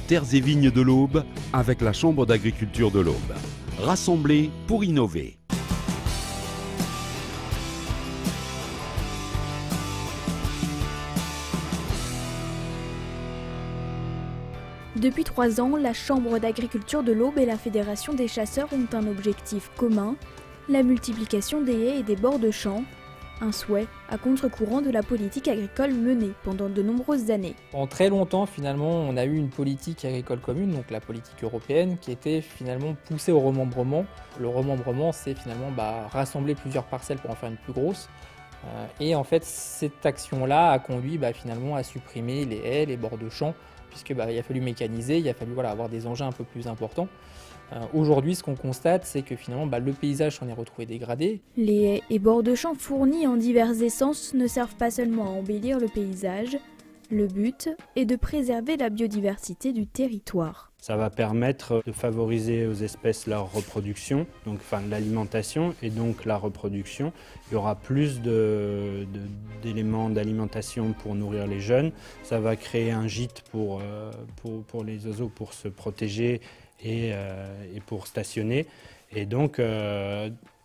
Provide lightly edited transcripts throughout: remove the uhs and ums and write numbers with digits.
Terres et vignes de l'Aube avec la Chambre d'agriculture de l'Aube. Rassemblés pour innover. Depuis 3 ans, la Chambre d'agriculture de l'Aube et la Fédération des chasseurs ont un objectif commun, la multiplication des haies et des bords de champs, un souhait à contre-courant de la politique agricole menée pendant de nombreuses années. Pendant très longtemps, finalement, on a eu une politique agricole commune, donc la politique européenne, qui était finalement poussée au remembrement. Le remembrement, c'est finalement rassembler plusieurs parcelles pour en faire une plus grosse. Et en fait, cette action-là a conduit finalement à supprimer les haies, les bords de champs, puisqu'il a fallu mécaniser, il a fallu avoir des engins un peu plus importants. Aujourd'hui, ce qu'on constate, c'est que finalement, le paysage s'en est retrouvé dégradé. Les haies et bords de champs fournis en diverses essences ne servent pas seulement à embellir le paysage. Le but est de préserver la biodiversité du territoire. Ça va permettre de favoriser aux espèces leur reproduction, donc l'alimentation et donc la reproduction. Il y aura plus d'éléments d'alimentation pour nourrir les jeunes. Ça va créer un gîte pour les oiseaux pour se protéger et pour stationner. Et donc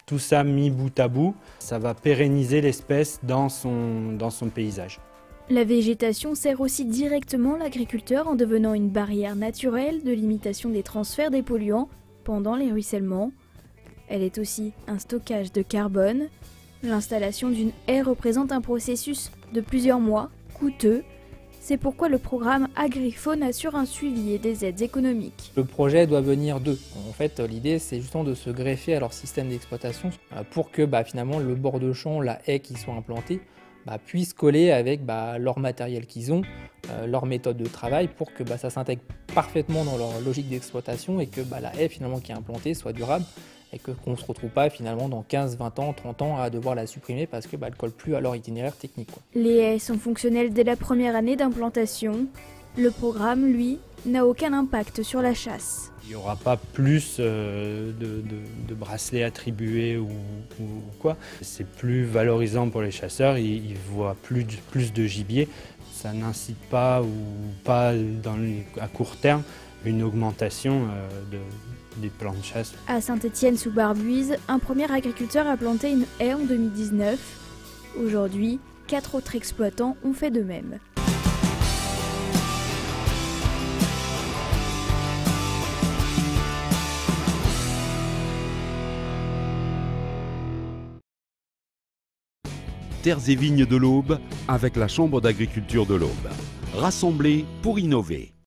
tout ça mis bout à bout, ça va pérenniser l'espèce dans son paysage. La végétation sert aussi directement l'agriculteur en devenant une barrière naturelle de limitation des transferts des polluants pendant les ruissellements. Elle est aussi un stockage de carbone. L'installation d'une haie représente un processus de plusieurs mois, coûteux. C'est pourquoi le programme AgriFaune assure un suivi et des aides économiques. Le projet doit venir d'eux. En fait, l'idée, c'est justement de se greffer à leur système d'exploitation pour que finalement le bord de champ, la haie qui soit implantée, puissent coller avec leur matériel qu'ils ont, leur méthode de travail pour que ça s'intègre parfaitement dans leur logique d'exploitation et que la haie finalement qui est implantée soit durable et qu'on ne se retrouve pas finalement dans 15, 20 ans, 30 ans à devoir la supprimer parce qu'elle ne colle plus à leur itinéraire technique. Les haies sont fonctionnelles dès la première année d'implantation. Le programme, lui, n'a aucun impact sur la chasse. Il n'y aura pas plus de bracelets attribués ou quoi. C'est plus valorisant pour les chasseurs, ils voient plus de gibier. Ça n'incite pas à court terme une augmentation des plans de chasse. À Saint-Étienne-sous-Barbuise, un premier agriculteur a planté une haie en 2019. Aujourd'hui, 4 autres exploitants ont fait de même. Terres et vignes de l'Aube avec la Chambre d'agriculture de l'Aube. Rassemblés pour innover.